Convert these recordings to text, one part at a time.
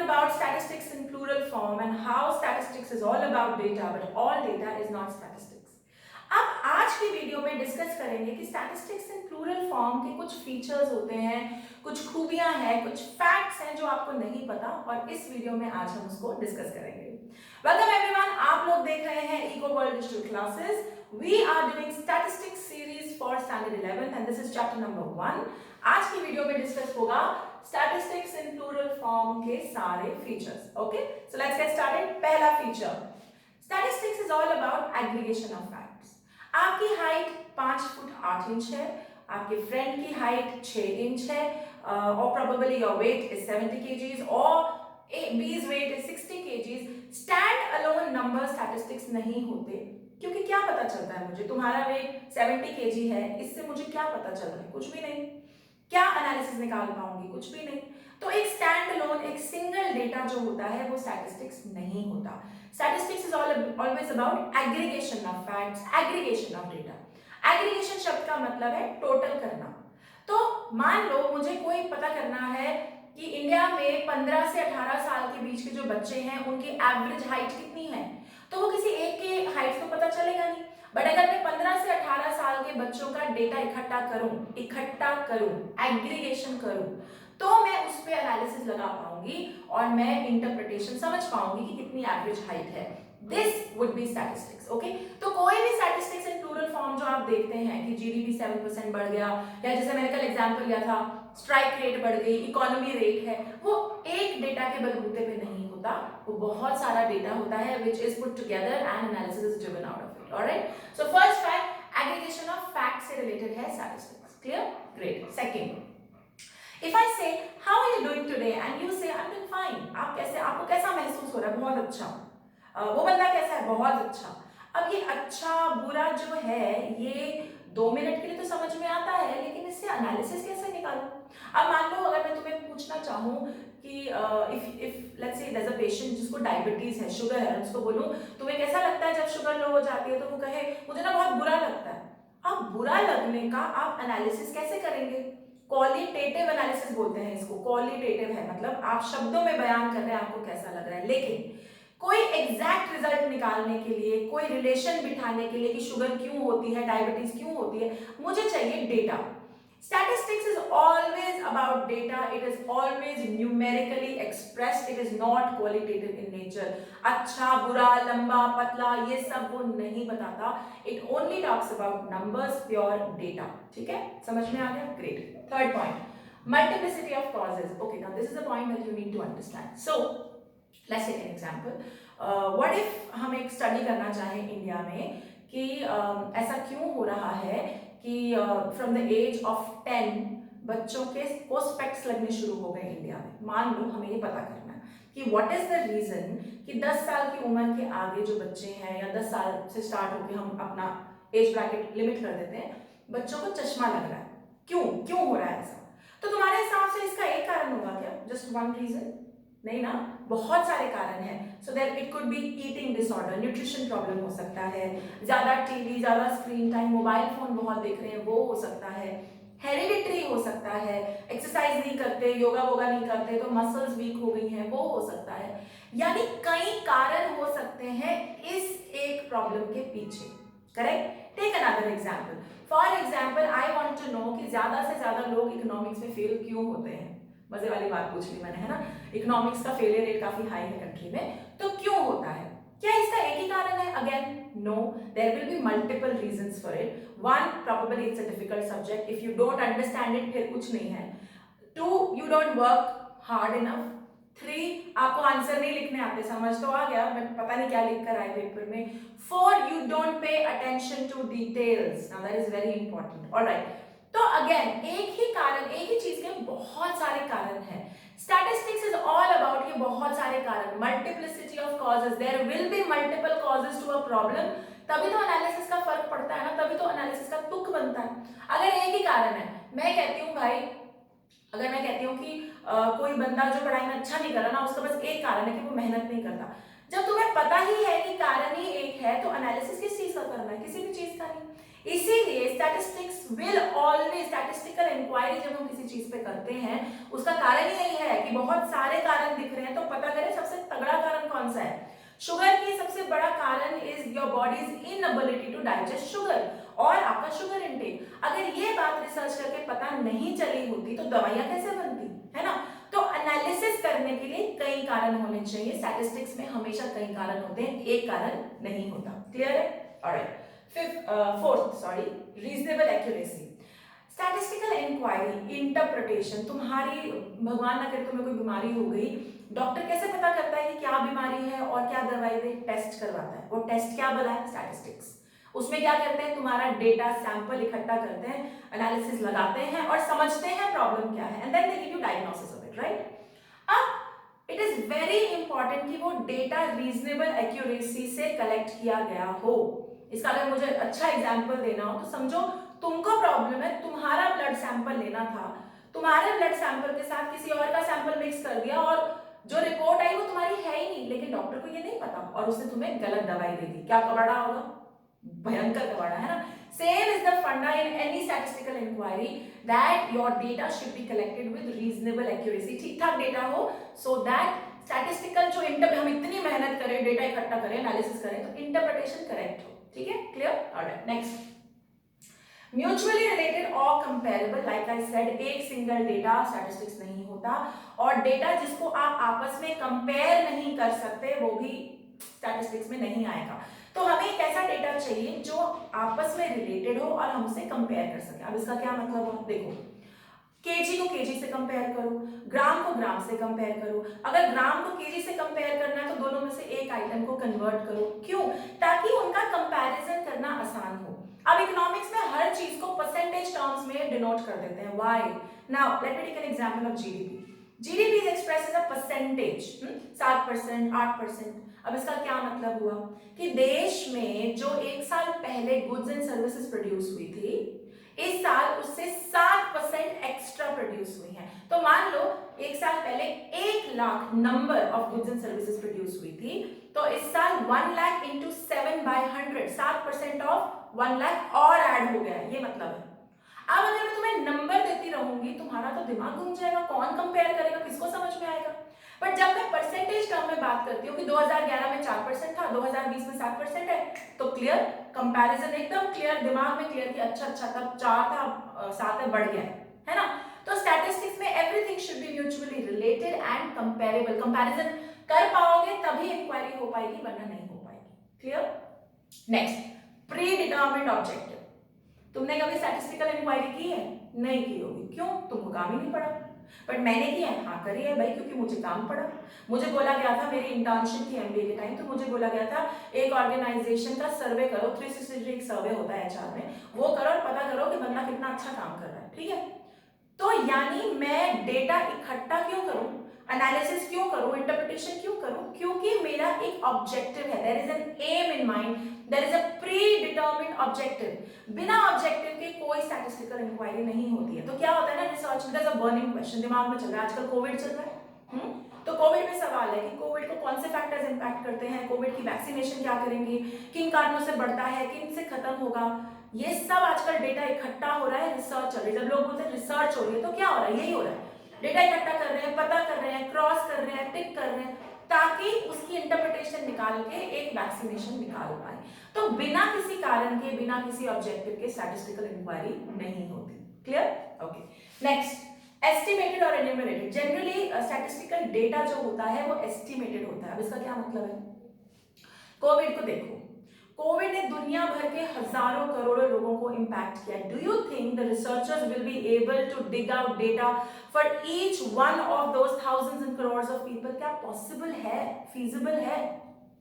about statistics in plural form and how statistics is all about data, but all data is not statistics. अब आज की video में discuss करेंगे कि statistics इन plural form के कुछ फीचर्स होते हैं, कुछ खूबियां हैं, कुछ फैक्ट्स हैं जो आपको नहीं पता, और इस वीडियो में आज हम उसको डिस्कस करेंगे। वेलकम एवरीवन, आप लोग देख रहे हैं eco world digital classes. We are doing statistics series for standard 11th and this is chapter number 1। आज की वीडियो में डिस्कस होगा स्टैटिस्टिक्स इन प्लूरल फॉर्म के सारे features. Okay, so let's get started. पहला feature, statistics is all about aggregation of facts. आपकी height 5 foot 8 inch है, आपके फ्रेंड की हाइट 6 इंच है, और probably your weight is 70 kgs और B's weight is 60 kgs। Standalone number statistics नहीं होते, क्योंकि क्या पता चलता है मुझे तुम्हारा वेट 70 kg है, इससे मुझे क्या पता चल रहा है? कुछ भी नहीं। क्या एनालिसिस निकाल पाऊंगी? कुछ भी नहीं। तो एक स्टैंड अलोन, एक सिंगल डेटा जो होता है वो स्टैटिस्टिक्स नहीं होता। Statistics is always about aggregation of facts, aggregation of data. Aggregation शब्द का मतलब है टोटल करना। तो मान लो मुझे कोई पता करना है कि इंडिया में 15 से 18 साल के बीच के जो बच्चे हैं उनकी एवरेज हाइट कितनी है, तो वो किसी एक के हाइट तो पता चलेगा नहीं। बट अगर मैं 15 से 18 साल के बच्चों का डेटा इकट्ठा करूं, एग्रीगेशन करूं, तो मैं उस पे एनालिसिस लगा पाऊंगी और मैं इंटरप्रिटेशन समझ पाऊंगी कि कितनी एवरेज हाइट है। This would be statistics. Okay, तो कोई भी स्टैटिस्टिक्स इन प्लूरल फॉर्म जो आप देखते हैं कि जीडीपी 7% बढ़ गया, या जैसे मैंने कल एग्जांपल लिया था स्ट्राइक रेट बढ़ गई, इकोनॉमी रेट है, वो एक डेटा के बलबूते पे नहीं होता, वो बहुत सारा डेटा होता है which is put together and analysis is driven out of it. Alright, so first fact, aggregation of facts से related है statistics. Clear? Great. Second, if I say how are you doing today and you say I'm doing fine, आप कैसे, आपको कैसा महसूस हो रहा है? बहुत अच्छा। वो बंदा कैसा है? बहुत अच्छा। अब ये अच्छा बुरा जो है ये 2 मिनट के लिए तो समझ में आता है, लेकिन इससे एनालिसिस कैसे निकालूं? अब मान लो अगर मैं तुम्हें पूछना चाहूँ कि if let's say there is a patient जिसको डायबिटीज है, शुगर है, उसको बोलूं तुम्हें कैसा लगता है जब शुगर लो हो जाती है, तो वो कहे मुझे ना बहुत बुरा लगता है। अब बुरा लगने का आप एनालिसिस कैसे करेंगे? क्वालिटेटिव एनालिसिस बोलते हैं इसको। क्वालिटेटिव है मतलब आप शब्दों में बयान कर रहे हैं आपको कैसा लग रहा है, लेकिन कोई एग्जैक्ट रिजल्ट निकालने के लिए, कोई रिलेशन बिठाने के लिए कि शुगर क्यों होती है, डायबिटीज क्यों होती है, मुझे चाहिए data. Statistics is always about data. It is always numerically expressed. It is not qualitative in nature. अच्छा बुरा लंबा पतला ये सब वो नहीं बताता. It only talks about numbers, pure data. ठीक है, समझ में आ गया? Great. Third point, multiplicity of causes. Okay, now this is the point that you need to understand. So let's take an example. What if हम एक study करना चाहें India में कि ऐसा क्यों हो रहा है कि फ्रॉम द एज ऑफ 10 बच्चों के को स्पेक्ट्स लगने शुरू हो गए इंडिया में। मान लो हमें ये पता करना है कि व्हाट इज द रीजन कि 10 साल की उम्र के आगे जो बच्चे हैं, या 10 साल से स्टार्ट होकर हम अपना एज ब्रैकेट लिमिट कर देते हैं, बच्चों को चश्मा लग रहा है। क्यों हो रहा है ऐसा? तो तुम्हारे हिसाब से इसका एक कारण होगा क्या? Just one reason? नहीं ना, बहुत सारे कारण हैं। So that it could be eating disorder, nutrition problem हो सकता है, ज्यादा टीवी, ज्यादा स्क्रीन टाइम, मोबाइल फोन बहुत देख रहे हैं, वो हो सकता है, हेरिडिटरी हो सकता है, एक्सरसाइज नहीं करते, योगा वोगा नहीं करते तो मसल्स वीक हो गई हैं, वो हो सकता है। यानी कई कारण हो सकते हैं इस एक प्रॉब्लम के पीछे। Correct? Take another example. For example I want to know कि ज्यादा से ज्यादा लोग इकोनॉमिक्स में फेल क्यों होते हैं। मजे वाली बात पूछ ली मैंने, है ना? इकोनॉमिक्स का फेलियर रेट काफी हाई है कंट्री में, तो क्यों होता है? क्या इसका एक ही कारण है? Again no, there will be multiple reasons for it. One, probably it's a difficult subject, if you don't understand it फिर कुछ नहीं है। Two, you don't work hard enough. Three, आपको आंसर नहीं लिखने आते, समझ तो आ गया मैं पता नहीं क्या लिख कर आए पेपर में। Four, you don't pay attention to details. Now that is very important. Alright, तो अगेन एक ही कारण, एक ही चीज के बहुत सारे कारण हैं। स्टैटिस्टिक्स इज ऑल अबाउट ये बहुत सारे कारण, multiplicity of causes. There will be multiple causes to a problem, तभी तो एनालिसिस का फर्क पड़ता है ना, तभी तो एनालिसिस का तुक बनता है। अगर एक ही कारण है, मैं कहती हूँ भाई, अगर मैं कहती हूँ कि कोई बंदा जो पढ़ाई में अच्छा नहीं कर रहा ना, उसका बस एक कारण है कि वो मेहनत नहीं करता। जब तुम्हें पता ही है कि कारण ही एक है, तो एनालिसिस किस चीज का करना है? किसी भी चीज का नहीं। इसीलिए statistics will always, statistical inquiry जब हम किसी चीज पे करते हैं उसका कारण ही यही है कि बहुत सारे कारण दिख रहे हैं, तो पता करें सबसे तगड़ा कारण कौन सा है। शुगर की सबसे बड़ा कारण is your body's inability to digest sugar और आपका शुगर इनटेक। अगर ये बात रिसर्च करके पता नहीं चली होती तो दवाइयां कैसे बनती, है ना। तो एनालिसिस करने के लिए कई कारण होने चाहिए। स्टैटिस्टिक्स में हमेशा कई कारण होते हैं, एक कारण नहीं होता। क्लियर है? Alright. Fourth sorry, reasonable accuracy. Statistical inquiry interpretation, तुम्हारी भगवान ना करे तुम्हें कोई बीमारी हो गई, डॉक्टर कैसे पता करता है कि क्या बीमारी है और क्या दवाई दे? टेस्ट करवाता है। वो टेस्ट क्या बोला है? स्टैटिस्टिक्स। उसमें क्या करते हैं? तुम्हारा डेटा सैंपल इकट्ठा करते हैं, एनालिसिस लगाते हैं और समझते हैं प्रॉब्लम क्या है, and then they give you diagnosis of it, right. अब इट इज वेरी इंपॉर्टेंट कि वो डेटा रीजनेबल एक्यूरेसी से कलेक्ट किया गया हो। इसका अगर मुझे अच्छा एग्जांपल देना हो तो समझो तुमको प्रॉब्लम है, तुम्हारा ब्लड सैंपल लेना था, तुम्हारे ब्लड सैंपल के साथ किसी और का सैंपल मिक्स कर दिया और जो रिपोर्ट आई वो तुम्हारी है ही नहीं, लेकिन डॉक्टर को ये नहीं पता और उसने तुम्हें गलत दवाई दे दी। क्या कबाड़ा होगा? भयंकर कबाड़ा, है ना। Same is the funda in any statistical inquiry that your data should be collected with reasonable accuracy, ठीक ठाक डेटा हो, सो दैट स्टैटिस्टिकल जो हम इतनी मेहनत करें, डेटा इकट्ठा करें, एनालिसिस करें, तो इंटरप्रिटेशन करेक्ट हो। ठीक है, clear? Alright, next. Mutually related और कंपेरेबल, लाइक आई सेड, एक सिंगल डेटा स्टैटिस्टिक्स नहीं होता, और डेटा जिसको आप आपस में कंपेयर नहीं कर सकते वो भी स्टैटिस्टिक्स में नहीं आएगा। तो हमें एक ऐसा डेटा चाहिए जो आपस में रिलेटेड हो और हमसे कंपेयर कर सके। अब इसका क्या मतलब हो? देखो, केजी को केजी से कंपेयर करो, ग्राम को ग्राम से कंपेयर करो। अगर ग्राम को केजी से कंपेयर करना है तो दोनों में से एक आइटम को कन्वर्ट करो। क्यों? ताकि उनका कंपैरिजन करना आसान हो। अब इकोनॉमिक्स में हर चीज को परसेंटेज टर्म्स में डिनोट कर देते हैं। Why? Now let me take an example of GDP. GDP is expressed as a percentage, 7%, 8%। अब इसका क्या मतलब हुआ कि देश में जो एक साल पहले गुड्स एंड सर्विसेज प्रोड्यूस हुई थी, इस साल उससे 7% एक्स्ट्रा प्रोड्यूस हुई है। तो मान लो एक साल पहले 1 lakh number of goods and services produce हुई थी, तो इस साल 1 लाख इंटू 7/100, 7% ऑफ 1 लाख और ऐड हो गया है, ये मतलब है। अब अगर मैं तुम्हें नंबर देती रहूंगी तुम्हारा तो दिमाग घूम जाएगा, कौन कंपेयर करेगा, किसको समझ में आएगा। बट जब मैं परसेंटेज टर्म में बात करती हूँ कि 2011 में 4% था, 2020 में 7% है, तो क्लियर, कंपैरिजन एकदम क्लियर, दिमाग में क्लियर कि अच्छा तब 4 था, 7 में बढ़ गया है ना। तो स्टैटिस्टिक्स में everything should be mutually related and comparable. Comparison कर पाओगे तभी इंक्वायरी हो पाएगी, वरना नहीं हो पाएगी। Clear? Next, pre determined objective. तुमने कभी स्टैटिस्टिकल इंक्वायरी की है? नहीं की होगी। क्यों? तुमको काम ही नहीं पड़ा। बट मैंने किया है, हाँ करी है भाई, क्योंकि मुझे काम पड़ा। मुझे बोला गया था मेरी इंटर्नशिप की एमबीए के टाइम, तो मुझे बोला गया था एक ऑर्गेनाइजेशन का सर्वे करो, 360 डिग्री सर्वे होता है एचआर में, वो करो और पता करो कि बंदा कितना अच्छा काम कर रहा है। ठीक है, तो यानी मैं डेटा इकट्ठा क्यों करूं, एनालिसिस क्यों करूं, इंटरप्रिटेशन क्यों करूं? क्योंकि मेरा एक ऑब्जेक्टिव है, there is an aim in mind, there is a predetermined objective. बिना ऑब्जेक्टिव के कोई स्टैटिस्टिकल इंक्वायरी नहीं होती है। तो क्या होता है ना, रिसर्च में अ बर्निंग क्वेश्चन दिमाग में चल रहा है, आजकल कोविड चल रहा है, तो कोविड में सवाल है कि कोविड को कौन से फैक्टर्स इंपैक्ट करते हैं, कोविड की वैक्सीनेशन क्या करेंगे, किन कारणों से बढ़ता है, किन से खत्म होगा। ये सब आजकल डेटा इकट्ठा हो रहा है, रिसर्च चल रही है। जब लोग बोलते हैं रिसर्च हो रही है तो क्या हो रहा है? यही हो रहा है, डेटा इकट्ठा कर रहे हैं, पता कर रहे हैं, क्रॉस कर रहे हैं, टिक कर रहे हैं, ताकि उसकी इंटरप्रिटेशन निकाल के एक वैक्सीनेशन निकाल पाए। तो बिना किसी कारण के, बिना किसी ऑब्जेक्टिव के स्टैटिस्टिकल इंक्वायरी नहीं होती। क्लियर? ओके, नेक्स्ट, एस्टिमेटेड और एन्यूमरेटेड। जनरली स्टैटिस्टिकल डेटा जो होता है वो एस्टिमेटेड होता है। अब इसका क्या मतलब है? कोविड को देखो, कोविड ने दुनिया भर के हजारों करोड़ों लोगों को इंपैक्ट किया। Do you think the researchers will be able to dig out data for each one of those thousands and crores of people? क्या पॉसिबल है, फीजिबल है?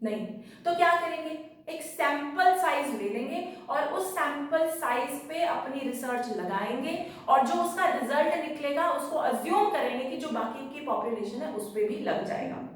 नहीं। तो क्या करेंगे, एक सैंपल साइज ले लेंगे और उस सैंपल साइज पे अपनी रिसर्च लगाएंगे और जो उसका रिजल्ट निकलेगा उसको अज्यूम करेंगे कि जो बाकी की पॉपुलेशन है उस पे भी लग जाएगा।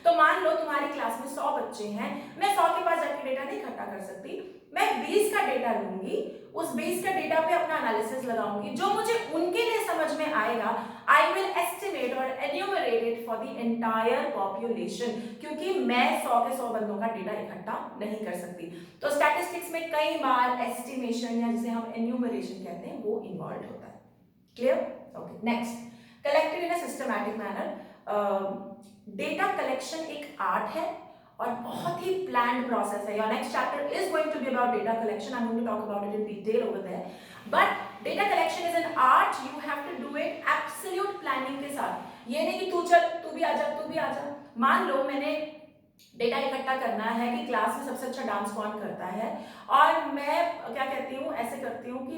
तो मान लो तुम्हारी क्लास में 100 बच्चे हैं, मैं 100 के पास जाके डेटा नहीं इकट्ठा कर सकती, मैं 20 का डेटा लूंगी, उस 20 का डेटा पे अपना एनालिसिस लगाऊंगी, जो मुझे उनके लिए समझ में आएगा आई विल एस्टिमेट और enumerate it for the entire population, क्योंकि मैं 100 के 100 बंदों का डेटा इकट्ठा नहीं कर सकती। तो स्टैटिस्टिक्स में कई बार एस्टिमेशन या जिसे हम एन्यूमरेशन कहते हैं वो इन्वॉल्व होता है। Clear? Okay, next, collected in a systematic manner. Data collection एक आर्ट है और बहुत ही प्लान्ड प्रोसेस है। Your next chapter is going to be about data collection, I am going to talk about it in detail over there, but data collection is an art, you have to do it absolute planning के साथ। ये नहीं कि तू चल, तू भी आजा, तू भी आजा। मान लो मैंने डेटा इकट्ठा करना है कि क्लास में सबसे अच्छा डांस कौन करता है, और मैं क्या कहती हूँ, ऐसे करती हूँ कि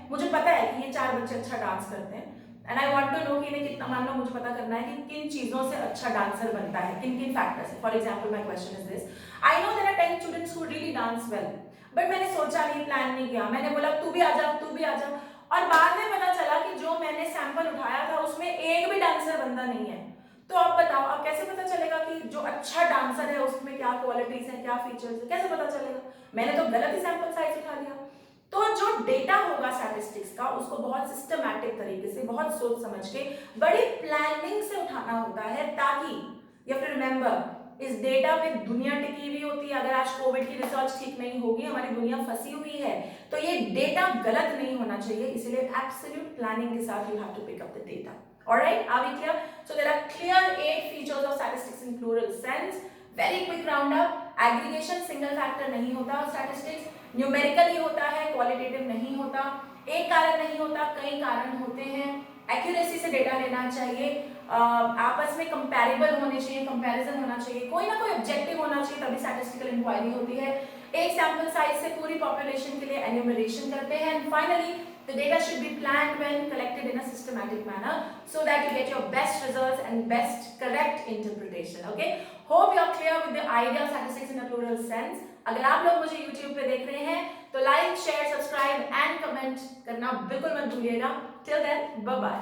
मुझे पता है कि ये 4 बच्चे अच्छा डांस करते हैं, and I want to know कि इन्हें कितना, मान लो मुझे पता करना है कि किन चीजों से अच्छा डांसर बनता है, किन किन फैक्टर्स से। For example my question is this, I know there are 10 students who really dance well, but मैंने सोचा नहीं, प्लान नहीं किया, मैंने बोला तू भी आ जा, तू भी आ जा, और बाद में पता चला कि जो मैंने सैंपल उठाया था उसमें एक भी डांसर बंदा नहीं है। तो अब बताओ, अब कैसे पता चलेगा कि जो अच्छा डांसर है उसमें क्या क्वालिटीज हैं, क्या फीचर्स हैं, कैसे पता चलेगा? मैंने तो गलत ही सैंपल साइज उठा लिया। तो जो डेटा होगा स्टैटिस्टिक्स का, उसको बहुत सिस्टमैटिक तरीके से, बहुत सोच समझ के, बड़ी प्लानिंग से उठाना होता है, ताकि यू हैव टू रिमेंबर इस डेटा पे दुनिया टिकी हुई होती है। अगर आज कोविड की रिसर्च ठीक नहीं होगी, हमारी दुनिया फंसी हुई है, तो ये डेटा गलत नहीं होना चाहिए, इसलिए एब्सोल्यूट प्लानिंग के साथ you have to pick up the data. Alright, are we clear? So there are clear 8 features of statistics in plural sense. Very quick roundup. Aggregation single factor नहीं होता statistics, न्यूमेरिकल ही होता है, qualitative नहीं होता, एक कारण नहीं होता, कई कारण होते हैं, एक्यूरेसी से डेटा लेना चाहिए, आपस में कंपैरेबल होने चाहिए, कंपैरिजन होना चाहिए, कोई ना कोई ऑब्जेक्टिव होना चाहिए, तभी स्टैटिस्टिकल इंक्वायरी होती है, एक सैंपल साइज से पूरी पॉपुलेशन के लिए एन्यूमरेशन करते हैं, and finally the data should be planned when collected in a systematic manner so that you get your best results and best correct interpretation. Okay, hope you are clear with the idea of statistics in a plural sense. अगर आप लोग मुझे YouTube पे देख रहे हैं तो like, share, subscribe and comment करना बिल्कुल मत भूलिएगा। Till then, bye bye.